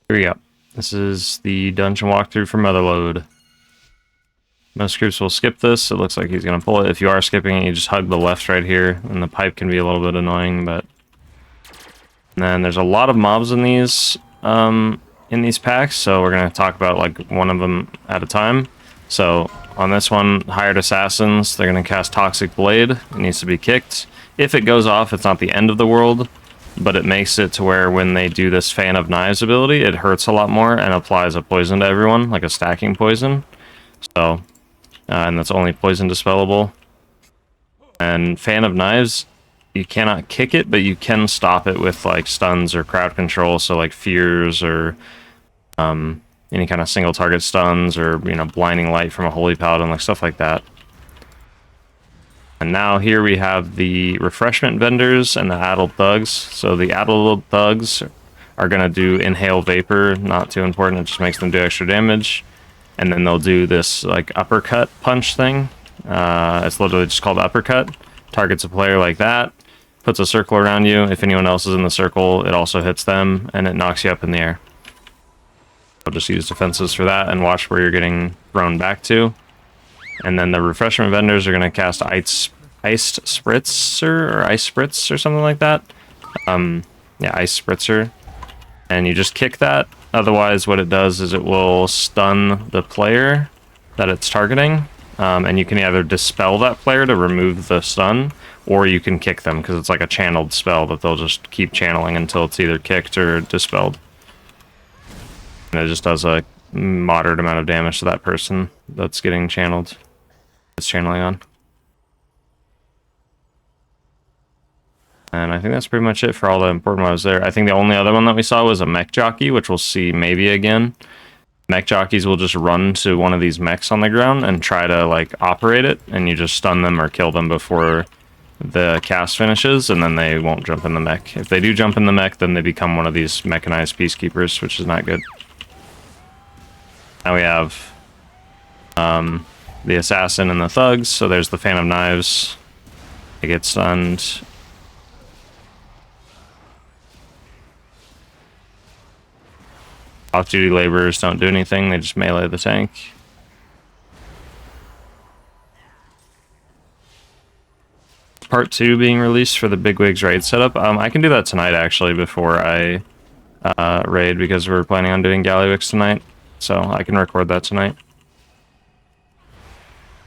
Here we go. This is the dungeon walkthrough for Motherlode. Most groups will skip this. It looks like he's going to pull it. If you are skipping it, you just hug the left right here, and the pipe can be a little bit annoying, but... And then there's a lot of mobs in these packs, so we're going to talk about like one of them at a time. So on this one, Hired Assassins, they're going to cast Toxic Blade. It needs to be kicked. If it goes off, it's not the end of the world, but it makes it to where when they do this Fan of Knives ability, it hurts a lot more and applies a poison to everyone, like a stacking poison. So, and that's only poison dispellable. And Fan of Knives, you cannot kick it, but you can stop it with like stuns or crowd control, so like fears or any kind of single target stuns or, you know, blinding light from a holy paladin, like stuff like that. And now here we have the refreshment vendors and the addled thugs. So the addled thugs are going to do inhale vapor, not too important, it just makes them do extra damage. And then they'll do this like uppercut punch thing. It's literally just called uppercut. Targets a player like that, puts a circle around you. If anyone else is in the circle, it also hits them, and it knocks you up in the air. I'll just use defenses for that and watch where you're getting thrown back to. And then the refreshment vendors are going to cast Iced Spritzer or Ice Spritz or something like that. Yeah, Ice Spritzer. And you just kick that. Otherwise, what it does is it will stun the player that it's targeting. And you can either dispel that player to remove the stun, or you can kick them because it's like a channeled spell that they'll just keep channeling until it's either kicked or dispelled. And it just does a moderate amount of damage to that person that's getting channeled. It's channeling on. And I think that's pretty much it for all the important ones there. I think the only other one that we saw was a mech jockey, which we'll see maybe again. Mech jockeys will just run to one of these mechs on the ground and try to like operate it, and you just stun them or kill them before the cast finishes, and then they won't jump in the mech. If they do jump in the mech, then they become one of these mechanized peacekeepers, which is not good. Now we have the assassin and the thugs. So there's the Fan of Knives. They get stunned. Off-duty laborers don't do anything, they just melee the tank. Part 2 being released for the Bigwigs raid setup. I can do that tonight, actually, before I raid, because we're planning on doing Gallywix tonight. So I can record that tonight.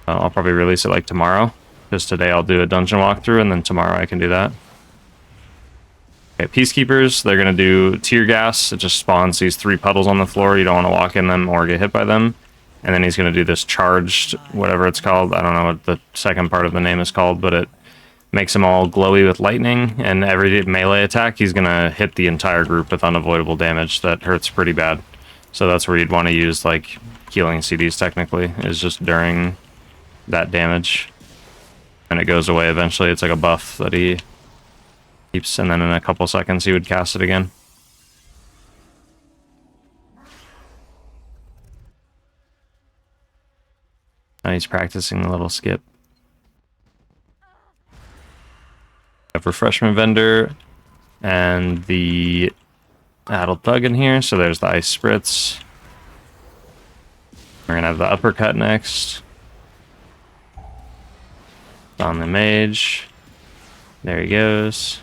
I'll probably release it like tomorrow, because today I'll do a dungeon walkthrough, and then tomorrow I can do that. Okay, Peacekeepers, they're going to do tear gas. It just spawns these 3 puddles on the floor. You don't want to walk in them or get hit by them. And then he's going to do this charged, whatever it's called. I don't know what the second part of the name is called, but it makes them all glowy with lightning. And every melee attack, he's going to hit the entire group with unavoidable damage that hurts pretty bad. So that's where you'd want to use, like, healing CDs, technically, is just during that damage. And it goes away eventually. It's like a buff that he keeps, and then in a couple seconds he would cast it again. Now he's practicing the little skip. I have refreshment vendor and the addled thug in here, so there's the ice spritz. We're gonna have the uppercut next. On the mage. There he goes.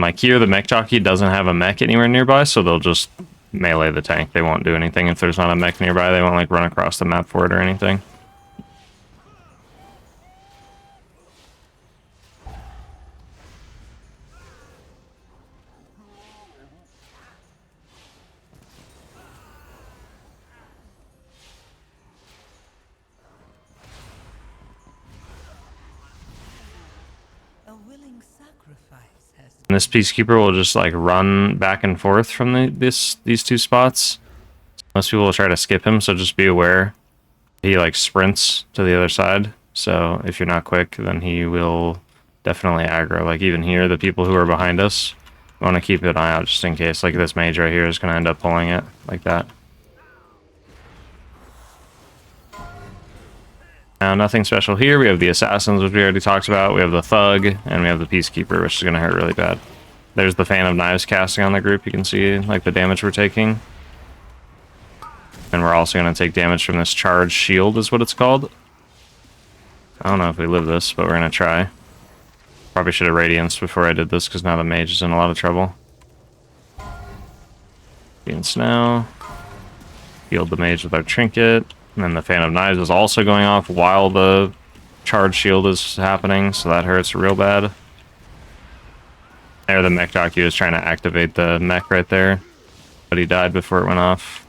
My Kier, the mech jockey, doesn't have a mech anywhere nearby, so they'll just melee the tank. They won't do anything if there's not a mech nearby. They won't like run across the map for it or anything. And this Peacekeeper will just like run back and forth from these 2 spots. Most people will try to skip him, so just be aware. He like sprints to the other side, so if you're not quick, then he will definitely aggro. Like even here, the people who are behind us, I want to keep an eye out just in case. Like this mage right here is going to end up pulling it like that. Now, nothing special here. We have the assassins, which we already talked about. We have the thug, and we have the peacekeeper, which is going to hurt really bad. There's the Fan of Knives casting on the group. You can see like the damage we're taking. And we're also going to take damage from this charged shield, is what it's called. I don't know if we live this, but we're going to try. Probably should have Radianced before I did this, because now the mage is in a lot of trouble. Radiance now. Healed the mage with our trinket. And then the Fan of Knives is also going off while the charged shield is happening, so that hurts real bad. There, the mech jockey was trying to activate the mech right there, but he died before it went off.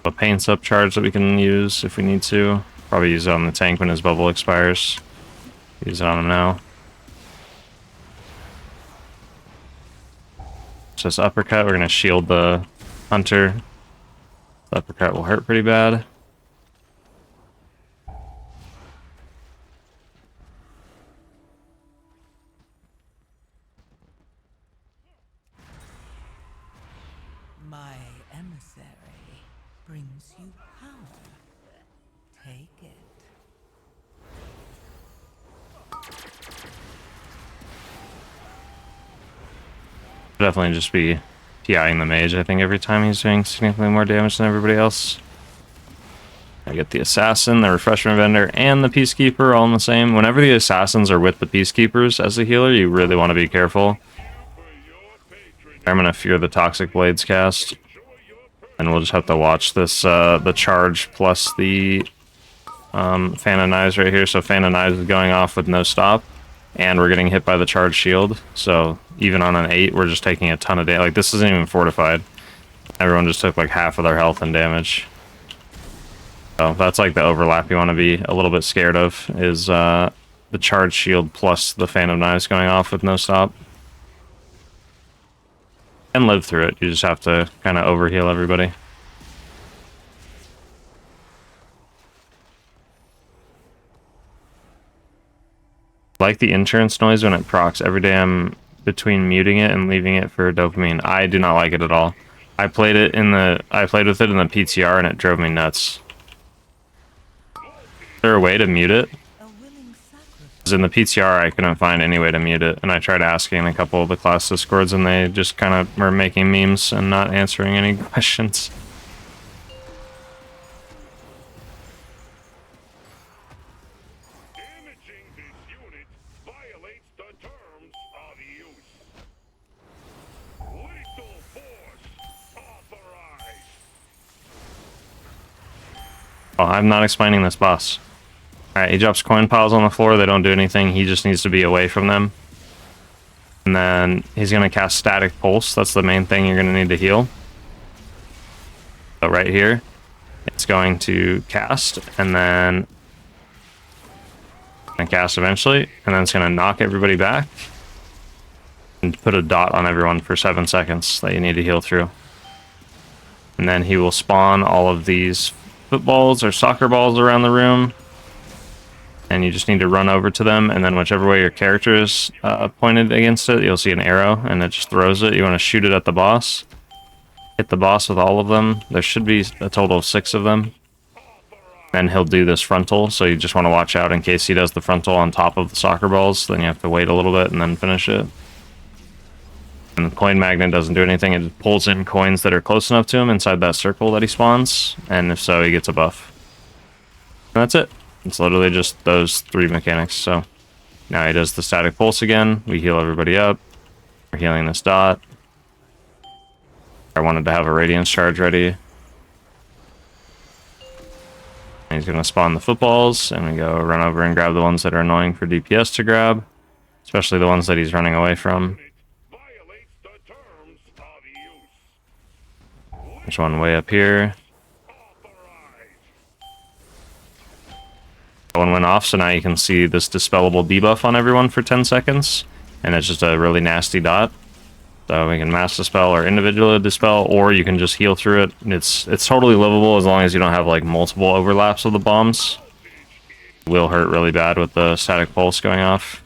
A paint up charge that we can use if we need to. Probably use it on the tank when his bubble expires. Use it on him now. So this uppercut, we're going to shield the hunter. The uppercut will hurt pretty bad. My emissary brings you power. Take it. Definitely just be PIing the mage, I think, every time he's doing significantly more damage than everybody else. I get the assassin, the refreshment vendor, and the peacekeeper all in the same. Whenever the assassins are with the peacekeepers as a healer, you really want to be careful. I'm going to fear the Toxic Blades cast. And we'll just have to watch this, the charge plus the Fan of Knives right here. So Fan of Knives is going off with no stop. And we're getting hit by the charged shield. So even on an 8, we're just taking a ton of damage. Like, this isn't even fortified. Everyone just took like half of their health and damage. So that's like the overlap you want to be a little bit scared of, is the charged shield plus the Fan of Knives going off with no stop. And live through it. You just have to kind of overheal everybody. Like the insurance noise when it procs. Every day I'm between muting it and leaving it for dopamine. I do not like it at all. I played with it in the PTR and it drove me nuts. Is there a way to mute it? Because in the PTR I couldn't find any way to mute it, and I tried asking a couple of the class discords and they just kind of were making memes and not answering any questions. Damaging this unit violates the terms of use. Lethal force authorized. Oh, I'm not explaining this boss. Alright, he drops coin piles on the floor. They don't do anything. He just needs to be away from them. And then he's going to cast Static Pulse. That's the main thing you're going to need to heal. So right here, it's going to cast, and then cast eventually, and then it's going to knock everybody back and put a dot on everyone for 7 seconds that you need to heal through. And then he will spawn all of these footballs or soccer balls around the room. And you just need to run over to them, and then whichever way your character is pointed against it, you'll see an arrow, and it just throws it. You want to shoot it at the boss. Hit the boss with all of them. There should be a total of 6 of them. Then he'll do this frontal, so you just want to watch out in case he does the frontal on top of the soccer balls. Then you have to wait a little bit and then finish it. And the coin magnet doesn't do anything. It just pulls in coins that are close enough to him inside that circle that he spawns, and if so, he gets a buff. And that's it. It's literally just those 3 mechanics. So now he does the Static Pulse again. We heal everybody up. We're healing this dot. I wanted to have a Radiance charge ready. And he's going to spawn the footballs, and we go run over and grab the ones that are annoying for DPS to grab, especially the ones that he's running away from. There's one way up here. One went off, so now you can see this dispellable debuff on everyone for 10 seconds, and it's just a really nasty dot. So we can mass dispel or individually dispel, or you can just heal through it. It's totally livable as long as you don't have like multiple overlaps of the bombs. It will hurt really bad with the Static Pulse going off.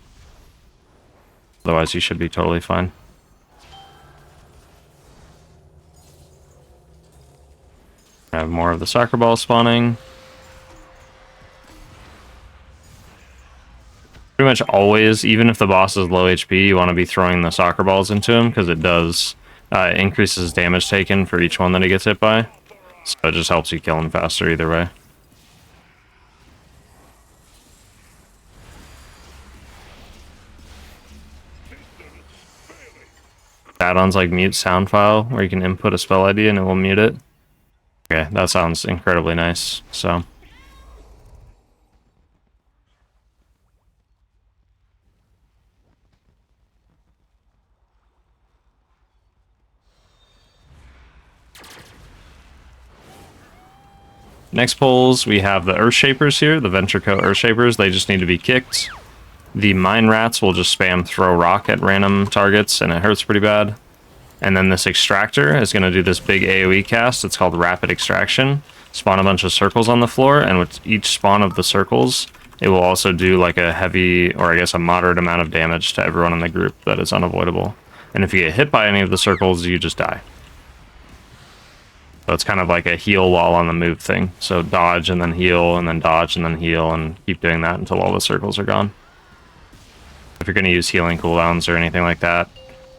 Otherwise you should be totally fine. I have more of the soccer ball spawning. Pretty much always, even if the boss is low HP, you want to be throwing the soccer balls into him because it does increases damage taken for each one that he gets hit by. So it just helps you kill him faster either way. Add-ons like mute sound file, where you can input a spell ID and it will mute it. Okay, that sounds incredibly nice. So next pulls, we have the Earthshapers here, the Ventrico Earthshapers. They just need to be kicked. The Mine Rats will just spam throw rock at random targets, and it hurts pretty bad. And then this Extractor is going to do this big AoE cast. It's called Rapid Extraction. Spawn a bunch of circles on the floor, and with each spawn of the circles, it will also do like a heavy, or I guess a moderate amount of damage to everyone in the group that is unavoidable. And if you get hit by any of the circles, you just die. So it's kind of like a heal while on the move thing. So dodge and then heal, and then dodge and then heal, and keep doing that until all the circles are gone. If you're going to use healing cooldowns or anything like that,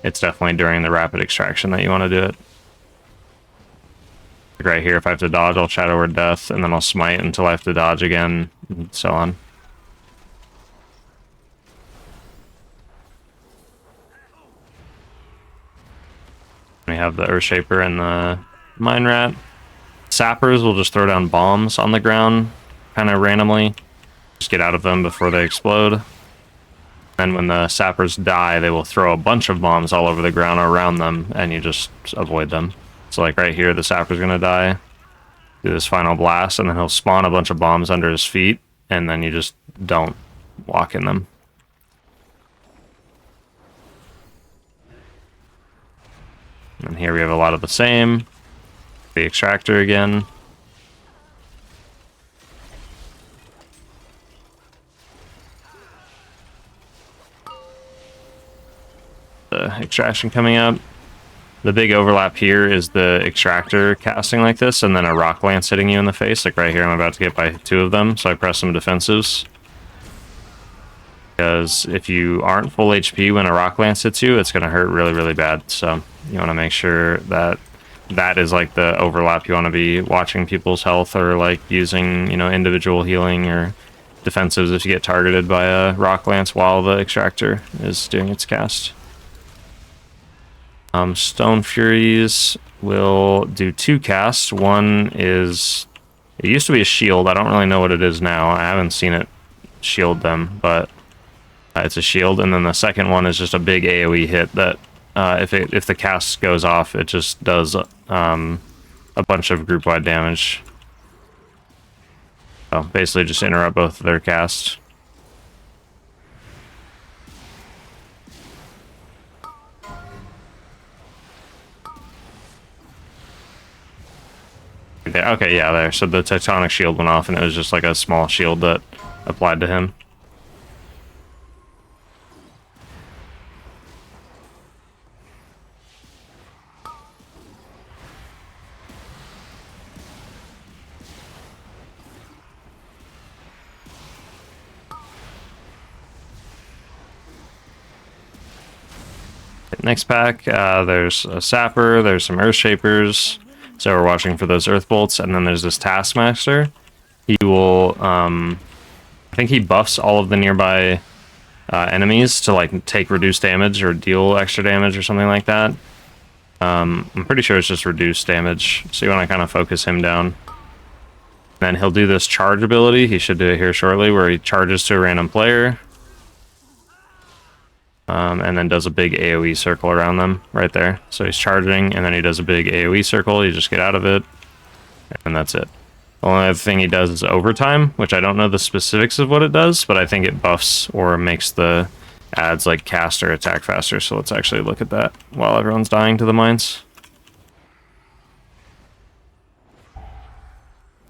it's definitely during the rapid extraction that you want to do it. Like right here, if I have to dodge, I'll Shadow Word Death, and then I'll smite until I have to dodge again, and so on. We have the Earthshaper and the Mine Rat. Sappers will just throw down bombs on the ground, kind of randomly. Just get out of them before they explode. And when the sappers die, they will throw a bunch of bombs all over the ground around them, and you just avoid them. So like right here, the sapper's gonna die. Do this final blast, and then he'll spawn a bunch of bombs under his feet, and then you just don't walk in them. And here we have a lot of the same. The Extractor again. The extraction coming up. The big overlap here is the Extractor casting like this, and then a Rock Lance hitting you in the face. Like right here, I'm about to get by 2 of them, so I press some defensives. Because if you aren't full HP when a Rock Lance hits you, it's going to hurt really, really bad. So you want to make sure that that is like the overlap. You want to be watching people's health, or like using, you know, individual healing or defensives if you get targeted by a Rock Lance while the Extractor is doing its cast. Stone Furies will do 2 casts. One is, it used to be a shield. I don't really know what it is now. I haven't seen it shield them, but it's a shield. And then the second one is just a big AoE hit that if the cast goes off, it just does a bunch of group-wide damage. So basically just interrupt both of their casts. Okay, yeah, there. So the Tectonic Shield went off, and it was just like a small shield that applied to him. Next pack, there's a Sapper, there's some Earthshapers. So we're watching for those Earth Bolts, and then there's this Taskmaster. He will, I think he buffs all of the nearby enemies to like take reduced damage or deal extra damage or something like that. I'm pretty sure it's just reduced damage, so you want to kind of focus him down. Then he'll do this charge ability, he should do it here shortly, where he charges to a random player. And then does a big AoE circle around them right there. So he's charging, and then he does a big AoE circle. You just get out of it, and that's it. The only other thing he does is overtime, which I don't know the specifics of what it does, but I think it buffs or makes the adds like cast or attack faster. So let's actually look at that while everyone's dying to the mines.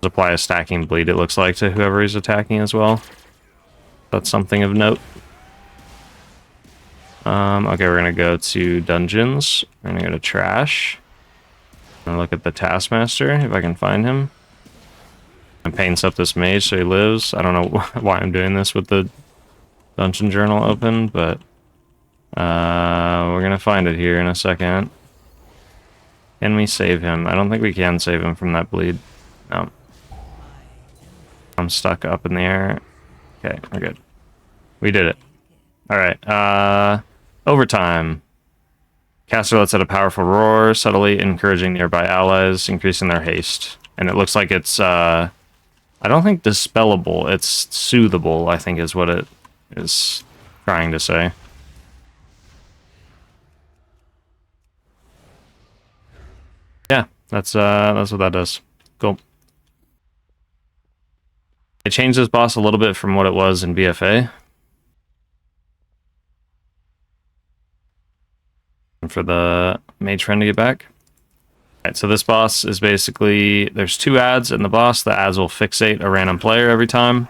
Apply a stacking bleed, it looks like, to whoever he's attacking as well. That's something of note. Okay, we're gonna go to dungeons. We're gonna go to trash. And look at the Taskmaster, if I can find him. And paints up this mage so he lives. I don't know why I'm doing this with the dungeon journal open, but we're gonna find it here in a second. Can we save him? I don't think we can save him from that bleed. No. I'm stuck up in the air. Okay, we're good. We did it. Alright, overtime. Caster lets out a powerful roar, subtly encouraging nearby allies, increasing their haste. And it looks like it's, I don't think dispellable, it's soothable, I think is what it is trying to say. Yeah, that's what that does. Cool. I changed this boss a little bit from what it was in BFA. For the mage friend to get back. Alright, so this boss is basically, there's 2 ads in the boss. The ads will fixate a random player every time.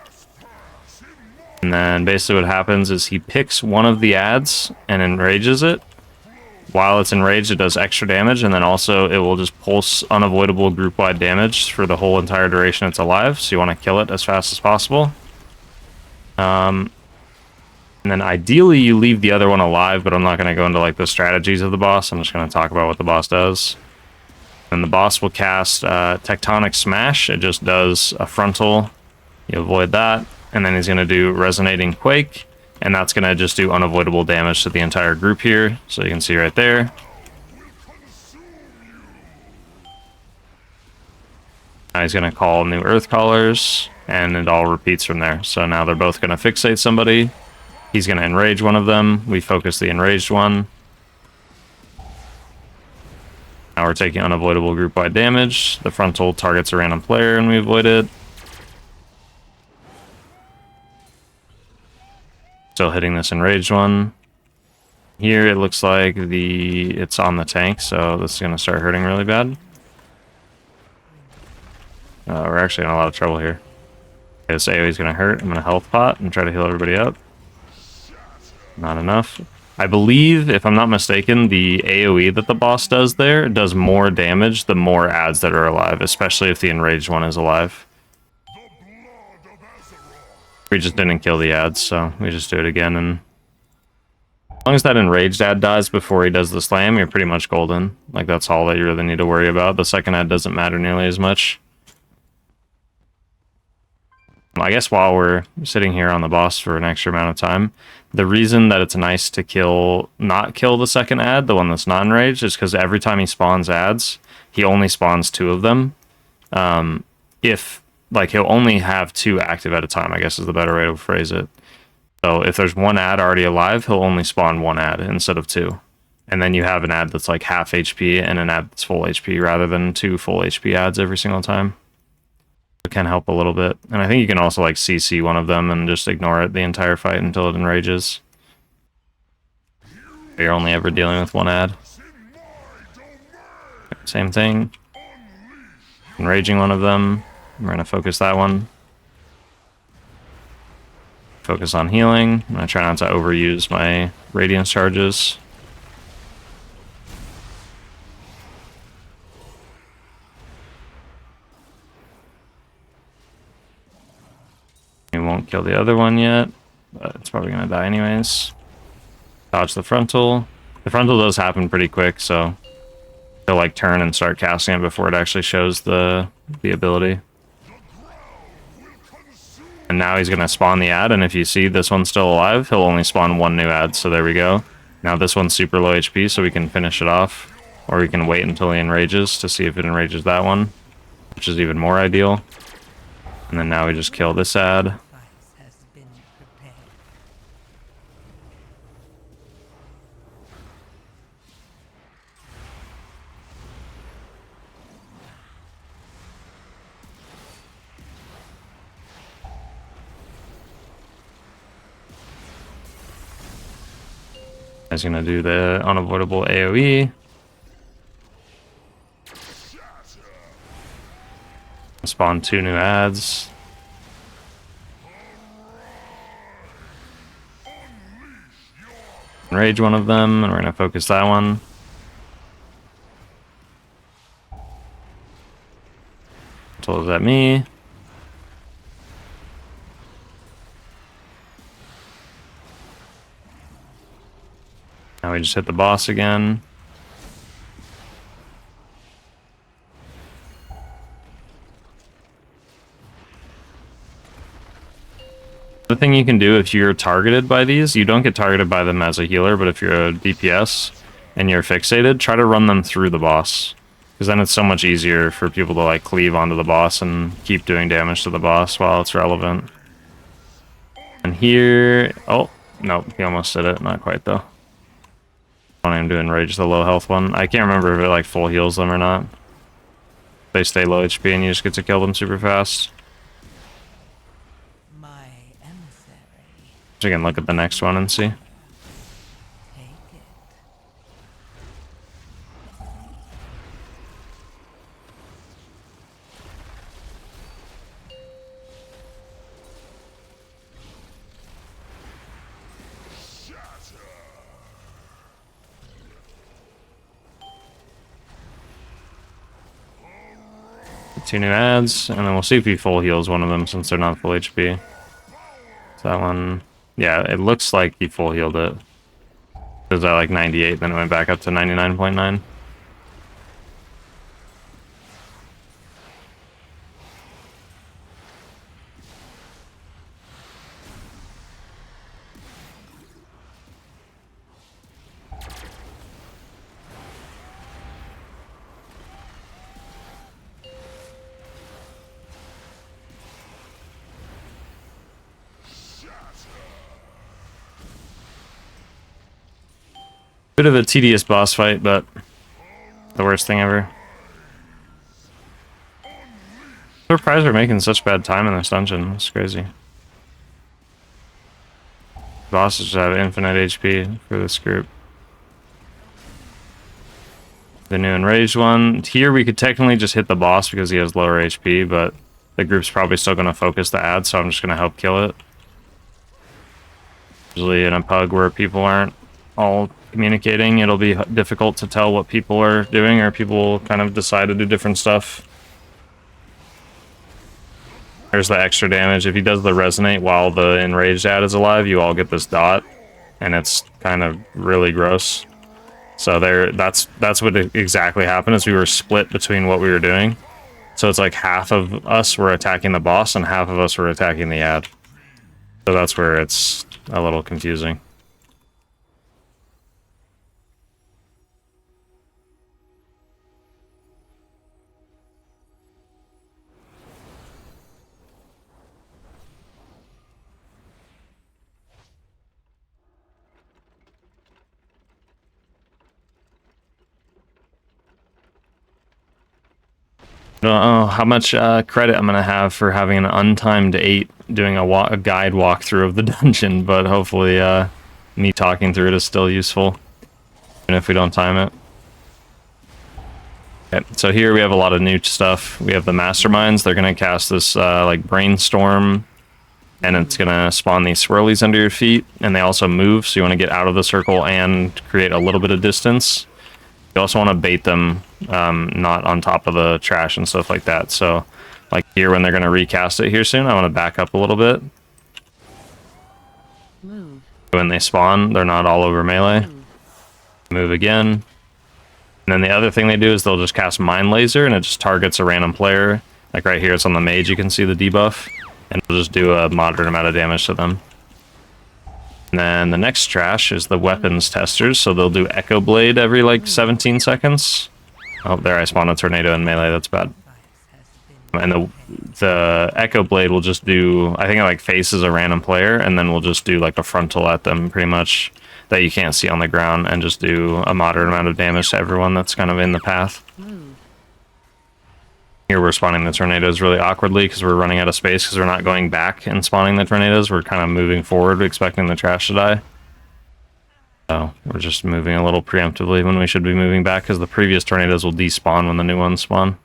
And then basically what happens is he picks one of the ads and enrages it. While it's enraged, it does extra damage, and then also it will just pulse unavoidable group-wide damage for the whole entire duration it's alive, so you want to kill it as fast as possible. And then ideally you leave the other one alive, but I'm not going to go into like the strategies of the boss. I'm just going to talk about what the boss does. And the boss will cast Tectonic Smash. It just does a frontal. You avoid that. And then he's going to do Resonating Quake. And that's going to just do unavoidable damage to the entire group here. So you can see right there. Now he's going to call new Earth Callers. And it all repeats from there. So now they're both going to fixate somebody. He's going to enrage one of them. We focus the enraged one. Now we're taking unavoidable group-wide damage. The frontal targets a random player and we avoid it. Still hitting this enraged one. Here it looks like it's on the tank, so this is going to start hurting really bad. We're actually in a lot of trouble here. Okay, this AoE is going to hurt. I'm going to health pot and try to heal everybody up. Not enough. I believe, if I'm not mistaken, the AoE that the boss does there does more damage the more ads that are alive, especially if the enraged one is alive. We just didn't kill the ads, so we just do it again, and as long as that enraged ad dies before he does the slam, you're pretty much golden. Like, that's all that you really need to worry about. The second ad doesn't matter nearly as much. I guess while we're sitting here on the boss for an extra amount of time, the reason that it's nice to not kill the second ad, the one that's not enraged, is because every time he spawns ads, he only spawns 2 of them. He'll only have 2 active at a time, I guess is the better way to phrase it. So if there's 1 ad already alive, he'll only spawn 1 ad instead of 2. And then you have an ad that's like half HP and an ad that's full HP rather than 2 full HP ads every single time. It can help a little bit. And I think you can also like CC one of them and just ignore it the entire fight until it enrages. You're only ever dealing with 1 ad. Same thing. Enraging one of them. We're going to focus that one. Focus on healing. I'm going to try not to overuse my Radiance charges. We won't kill the other one yet, but it's probably going to die anyways. Dodge the frontal. The frontal does happen pretty quick, so he'll like turn and start casting it before it actually shows the ability. And now he's going to spawn the ad, and if you see this one's still alive, he'll only spawn 1 new ad, so there we go. Now this one's super low HP, so we can finish it off, or we can wait until he enrages to see if it enrages that one, which is even more ideal. And then now we just kill this ad. He's gonna do the unavoidable AoE. Spawn 2 new ads. Enrage one of them, and we're gonna focus that one. Mantle is at me. Now we just hit the boss again. The thing you can do if you're targeted by these, you don't get targeted by them as a healer, but if you're a DPS and you're fixated, try to run them through the boss. Because then it's so much easier for people to like cleave onto the boss and keep doing damage to the boss while it's relevant. And here... Oh, nope, he almost did it. Not quite, though. I don't even do Enrage, the low health one. I can't remember if it like full heals them or not. They stay low HP and you just get to kill them super fast. So you can look at the next one and see. Two new ads, and then we'll see if he full heals one of them since they're not full HP. So that one... Yeah, it looks like he full healed it. It was at like 98, then it went back up to 99.9. Bit of a tedious boss fight, but the worst thing ever. Surprised we're making such bad time in this dungeon. It's crazy. Bosses have infinite HP for this group. The new enraged one. Here we could technically just hit the boss because he has lower HP, but the group's probably still going to focus the ad, so I'm just going to help kill it. Usually in a pug where people aren't all communicating, it'll be difficult to tell what people are doing, or people kind of decide to do different stuff. There's the extra damage. If he does the resonate while the enraged ad is alive, you all get this dot, and it's kind of really gross. So that's what exactly happened, is we were split between what we were doing. So it's like half of us were attacking the boss and half of us were attacking the ad. So that's where it's a little confusing. I don't know how much credit I'm going to have for having an untimed 8 doing a guide walkthrough of the dungeon, but hopefully me talking through it is still useful, even if we don't time it. Okay, so here we have a lot of new stuff. We have the masterminds. They're going to cast this like brainstorm, and it's going to spawn these swirlies under your feet, and they also move, so you want to get out of the circle and create a little bit of distance. You also want to bait them not on top of the trash and stuff like that. So like here, when they're going to recast it here soon, I want to back up a little bit. Move. When they spawn, they're not all over melee. Move again. And then the other thing they do is they'll just cast Mind Laser, and it just targets a random player. Like right here, it's on the mage, you can see the debuff. And it'll just do a moderate amount of damage to them. And then the next trash is the weapons testers, so they'll do Echo Blade every like 17 seconds. Oh, there I spawned a tornado in melee, that's bad. And the Echo Blade will just do, I think it like faces a random player, and then we'll just do like a frontal at them pretty much that you can't see on the ground, and just do a moderate amount of damage to everyone that's kind of in the path. Here we're spawning the tornadoes really awkwardly because we're running out of space because we're not going back and spawning the tornadoes. We're kind of moving forward expecting the trash to die. So we're just moving a little preemptively when we should be moving back because the previous tornadoes will despawn when the new ones spawn.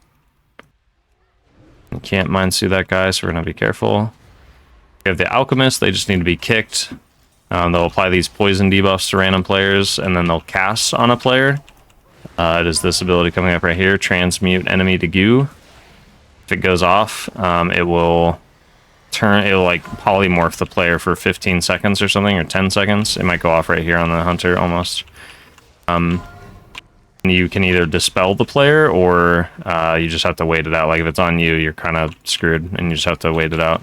You can't mind see that guy, so we're going to be careful. We have the alchemists. They just need to be kicked. They'll apply these poison debuffs to random players, and then they'll cast on a player. It is this ability coming up right here, transmute enemy to goo. If it goes off, it will like polymorph the player for 15 seconds or something, or 10 seconds. It might go off right here on the hunter almost. You can either dispel the player, or you just have to wait it out. Like if it's on you, you're kind of screwed, and you just have to wait it out.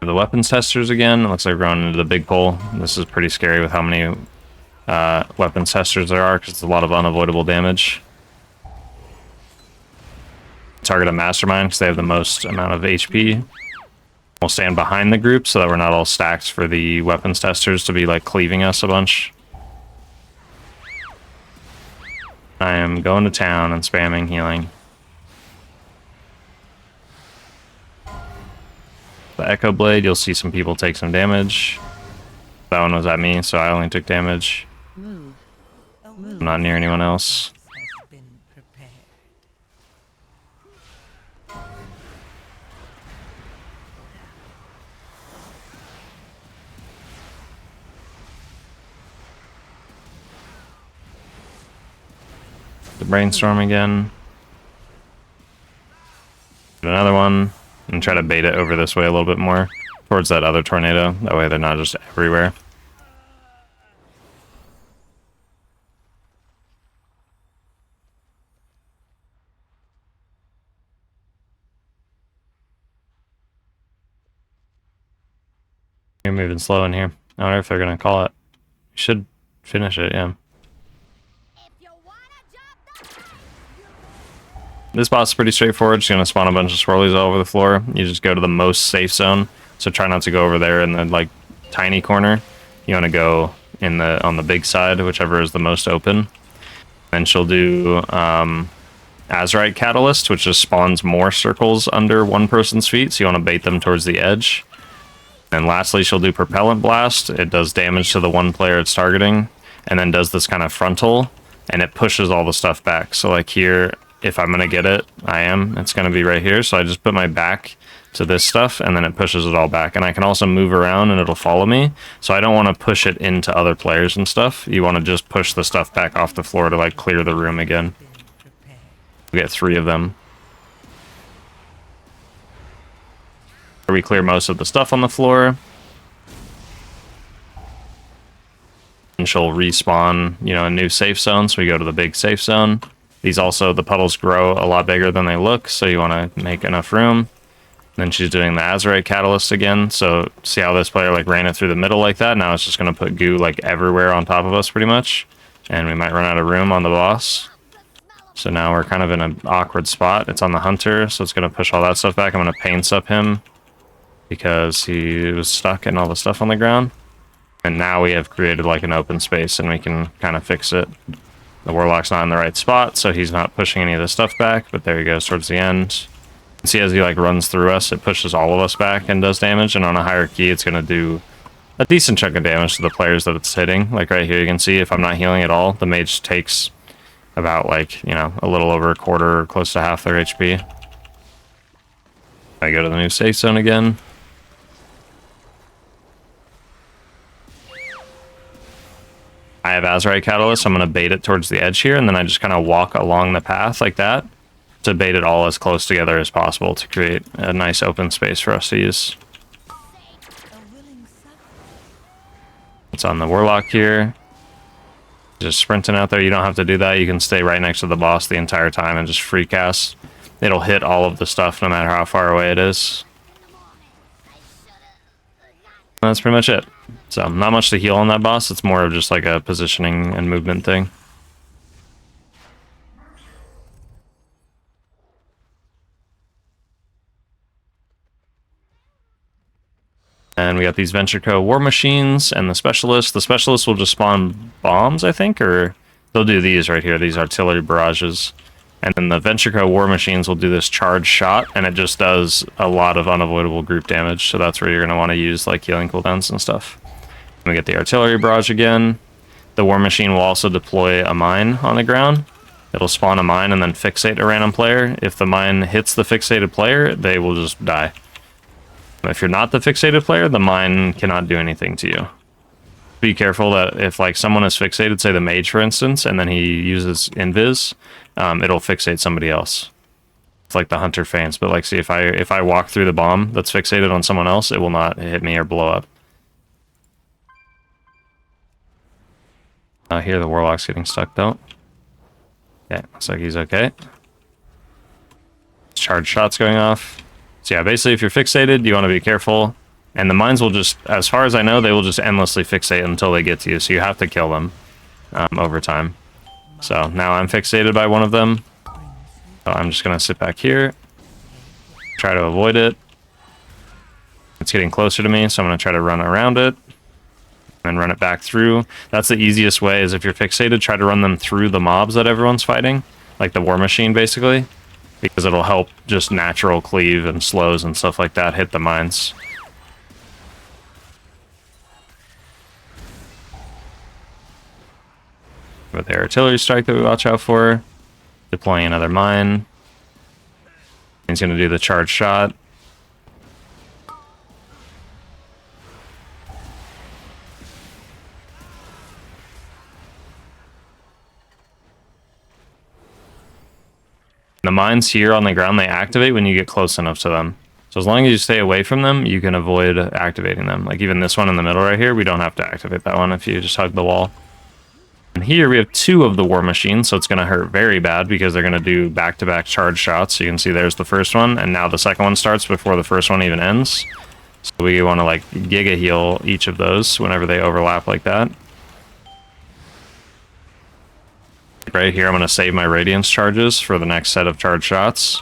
The weapons testers again. It looks like we're going into the big pole. This is pretty scary with how many weapons testers there are, because it's a lot of unavoidable damage. Target a mastermind because they have the most amount of HP. We'll stand behind the group so that we're not all stacked for the weapons testers to be like cleaving us a bunch. I am going to town and spamming healing. The Echo Blade, you'll see some people take some damage. That one was at me, so I only took damage. I'm not near anyone else. Has been prepared. The brainstorm again. Get another one, and try to bait it over this way a little bit more towards that other tornado. That way they're not just everywhere. You're moving slow in here. I wonder if they're gonna call it. Should finish it, yeah. This boss is pretty straightforward. Just gonna spawn a bunch of swirlies all over the floor. You just go to the most safe zone. So try not to go over there in the like tiny corner. You want to go in the on the big side, whichever is the most open. Then she'll do Azerokk Catalyst, which just spawns more circles under one person's feet. So you want to bait them towards the edge. And lastly, she'll do Propellant Blast. It does damage to the one player it's targeting, and then does this kind of frontal, and it pushes all the stuff back. So like here, if I'm gonna get it, it's gonna be right here. So I just put my back to this stuff, and then it pushes it all back. And I can also move around and it'll follow me. So I don't want to push it into other players and stuff. You want to just push the stuff back off the floor to like clear the room again. We get 3 of them. We clear most of the stuff on the floor. And she'll respawn, a new safe zone. So we go to the big safe zone. These also, the puddles grow a lot bigger than they look, so you want to make enough room. Then she's doing the Azerokk Catalyst again. So see how this player like ran it through the middle like that? Now it's just going to put goo like everywhere on top of us pretty much. And we might run out of room on the boss. So now we're kind of in an awkward spot. It's on the hunter, so it's going to push all that stuff back. I'm going to paints up him because he was stuck in all the stuff on the ground. And now we have created like an open space and we can kind of fix it. The Warlock's not in the right spot, so he's not pushing any of the stuff back, but there he goes towards the end. See, as he like runs through us, it pushes all of us back and does damage, and on a higher key, it's going to do a decent chunk of damage to the players that it's hitting. Like right here, you can see if I'm not healing at all, the mage takes about like, a little over a quarter or close to half their HP. I go to the new safe zone again. I have Azerokk Catalyst, so I'm going to bait it towards the edge here, and then I just kind of walk along the path like that to bait it all as close together as possible to create a nice open space for us to use. It's on the Warlock here. Just sprinting out there. You don't have to do that. You can stay right next to the boss the entire time and just free cast. It'll hit all of the stuff no matter how far away it is. And that's pretty much it. So not much to heal on that boss. It's more of just like a positioning and movement thing. And we got these Venture Co. War Machines and the Specialist. The Specialist will just spawn bombs, I think, or they'll do these right here, these artillery barrages. And then the Venture Co. War Machines will do this charge shot, and it just does a lot of unavoidable group damage. So that's where you're going to want to use like healing cooldowns and stuff. And we get the artillery barrage again. The War Machine will also deploy a mine on the ground. It'll spawn a mine and then fixate a random player. If the mine hits the fixated player, they will just die. If you're not the fixated player, the mine cannot do anything to you. Be careful that if like someone is fixated, say the mage for instance, and then he uses invis, it'll fixate somebody else. It's like the hunter feigns, but like see if I walk through the bomb that's fixated on someone else, it will not hit me or blow up. Here the warlock's getting stuck though. Yeah, looks like he's okay. Charge shots going off. So yeah, basically if you're fixated, you want to be careful. And the mines will just, as far as I know, they will just endlessly fixate until they get to you. So you have to kill them over time. So now I'm fixated by one of them. So I'm just going to sit back here. Try to avoid it. It's getting closer to me, so I'm going to try to run around it. And run it back through. That's the easiest way, is if you're fixated, try to run them through the mobs that everyone's fighting. Like the war machine, basically. Because it'll help just natural cleave and slows and stuff like that hit the mines. With the artillery strike that we watch out for. Deploying another mine. He's going to do the charge shot. The mines here on the ground, they activate when you get close enough to them. So as long as you stay away from them, you can avoid activating them. Like even this one in the middle right here, we don't have to activate that one if you just hug the wall. And here we have 2 of the war machines, so it's going to hurt very bad because they're going to do back-to-back charge shots. So you can see there's the first one, and now the second one starts before the first one even ends. So we want to like giga heal each of those whenever they overlap like that. Right here, I'm going to save my Radiance charges for the next set of charge shots.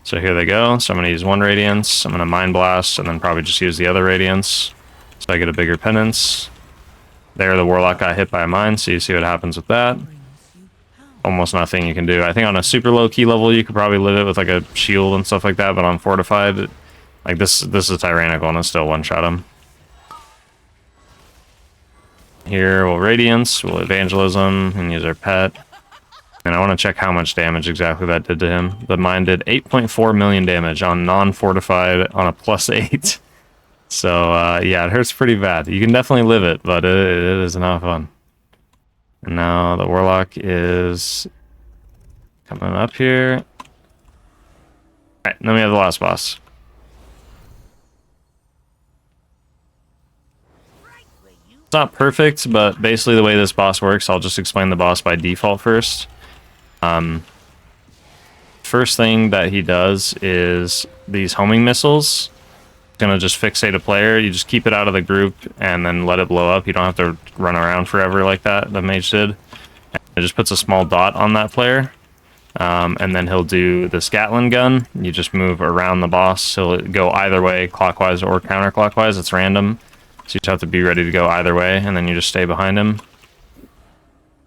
So here they go. So I'm going to use 1 Radiance. I'm going to Mind Blast, and then probably just use the other Radiance. So I get a bigger penance. There, the Warlock got hit by a mine, so you see what happens with that. Almost nothing you can do. I think on a super low key level, you could probably live it with like a shield and stuff like that, but on Fortified, like this is tyrannical, and it's still one-shot him. Here, we'll Radiance, we'll Evangelism, and use our pet. And I want to check how much damage exactly that did to him. The mine did 8.4 million damage on non-fortified on a +8. So, yeah, it hurts pretty bad. You can definitely live it, but it is not fun. And now the Warlock is coming up here. Alright, then we have the last boss. It's not perfect, but basically the way this boss works, I'll just explain the boss by default first. First thing that he does is these homing missiles. It's gonna just fixate a player. You just keep it out of the group and then let it blow up. You don't have to run around forever like that, the mage did. It just puts a small dot on that player. And then he'll do this Gatling gun. You just move around the boss. He'll go either way, clockwise or counterclockwise. It's random. So you just have to be ready to go either way, and then you just stay behind him.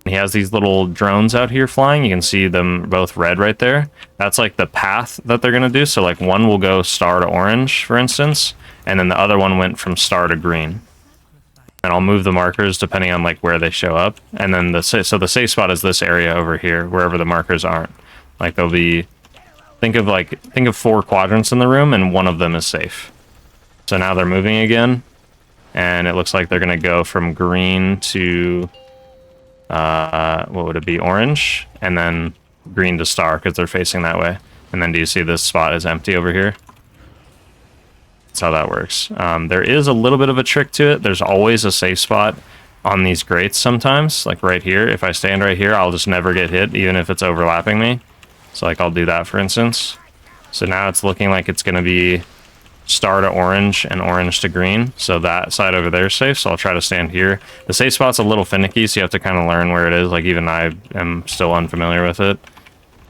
He has these little drones out here flying. You can see them both red right there. That's like the path that they're going to do. So like one will go star to orange, for instance, and then the other one went from star to green. And I'll move the markers depending on like where they show up. And then the safe spot is this area over here, wherever the markers aren't. Like there'll be, think of 4 quadrants in the room, and one of them is safe. So now they're moving again, and it looks like they're going to go from green to what would it be, orange, and then green to star because they're facing that way. And then do you see this spot is empty over here? That's how that works. There is a little bit of a trick to it. There's always a safe spot on these grates sometimes, like right here. If I stand right here, I'll just never get hit, even if it's overlapping me. So like I'll do that, for instance. So now it's looking like it's going to be star to orange and orange to green, so that side over there is safe. So I'll try to stand here. The safe spot's a little finicky, so you have to kind of learn where it is. Like even I am still unfamiliar with it.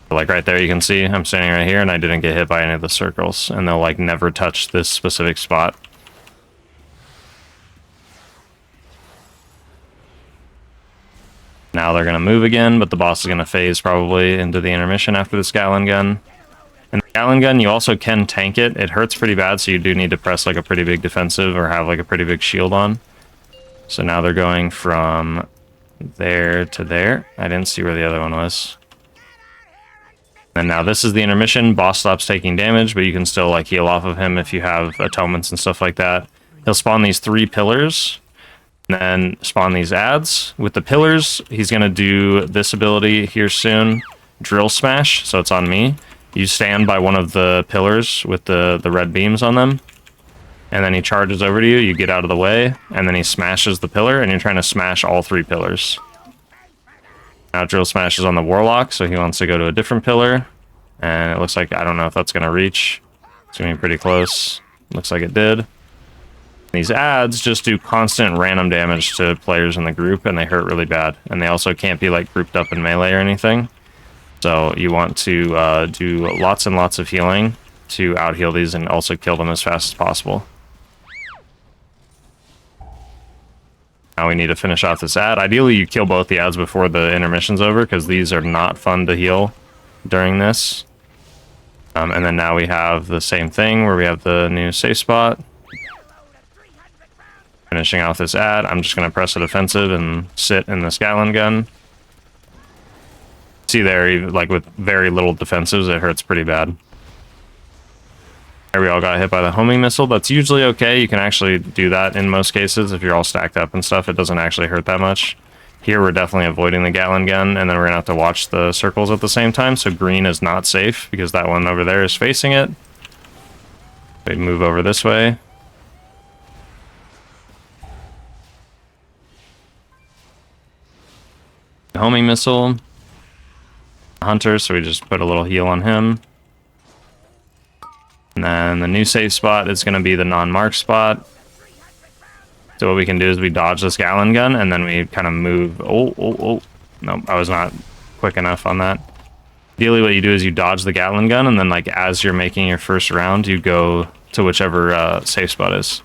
But like right there, you can see I'm standing right here, and I didn't get hit by any of the circles, and they'll like never touch this specific spot. Now they're gonna move again, but the boss is gonna phase probably into the intermission after this Gatling gun. And the Gatling gun, you also can tank it. It hurts pretty bad, so you do need to press like a pretty big defensive or have like a pretty big shield on. So now they're going from there to there. I didn't see where the other one was. And now this is the intermission. Boss stops taking damage, but you can still like heal off of him if you have atonements and stuff like that. He'll spawn these 3 pillars. And then spawn these ads. With the pillars, he's going to do this ability here soon, Drill Smash, so it's on me. You stand by one of the pillars with the red beams on them, and then he charges over to you, you get out of the way, and then he smashes the pillar, and you're trying to smash all 3 pillars. Now Drill Smash is on the Warlock, so he wants to go to a different pillar, and it looks like, I don't know if that's going to reach. It's going to be pretty close. Looks like it did. These ads just do constant random damage to players in the group, and they hurt really bad. And they also can't be like grouped up in melee or anything. So you want to do lots and lots of healing to out-heal these and also kill them as fast as possible. Now we need to finish off this ad. Ideally, you kill both the ads before the intermission's over, because these are not fun to heal during this. And then now we have the same thing where we have the new safe spot. Finishing off this ad, I'm just going to press a defensive and sit in this Gatling gun. See there, like with very little defensives, it hurts pretty bad. There we all got hit by the homing missile. That's usually okay. You can actually do that in most cases if you're all stacked up and stuff. It doesn't actually hurt that much. Here we're definitely avoiding the Gatling gun, and then we're going to have to watch the circles at the same time. So green is not safe because that one over there is facing it. We move over this way. Homing missile. Hunter, so we just put a little heal on him. And then the new safe spot is going to be the non-mark spot. So what we can do is we dodge this Gatling gun, and then we kind of move. Oh. No, I was not quick enough on that. Ideally, what you do is you dodge the Gatling gun, and then like as you're making your first round, you go to whichever safe spot is.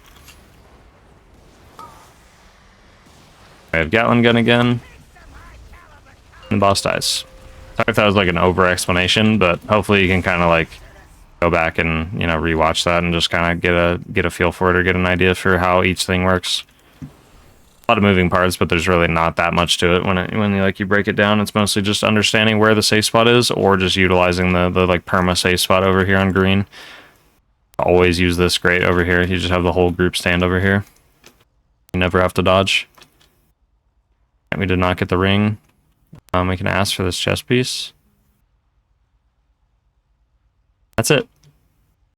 I have Gatling gun again. And the boss dies. Sorry if that was like an over explanation, but hopefully you can kind of like go back and, you know, rewatch that and just kind of get a feel for it or get an idea for how each thing works. A lot of moving parts, but there's really not that much to it when you break it down. It's mostly just understanding where the safe spot is, or just utilizing the like perma safe spot over here on green. Always use this great over here. You just have the whole group stand over here. You never have to dodge. And we did not get the ring. We can ask for this chest piece. That's it.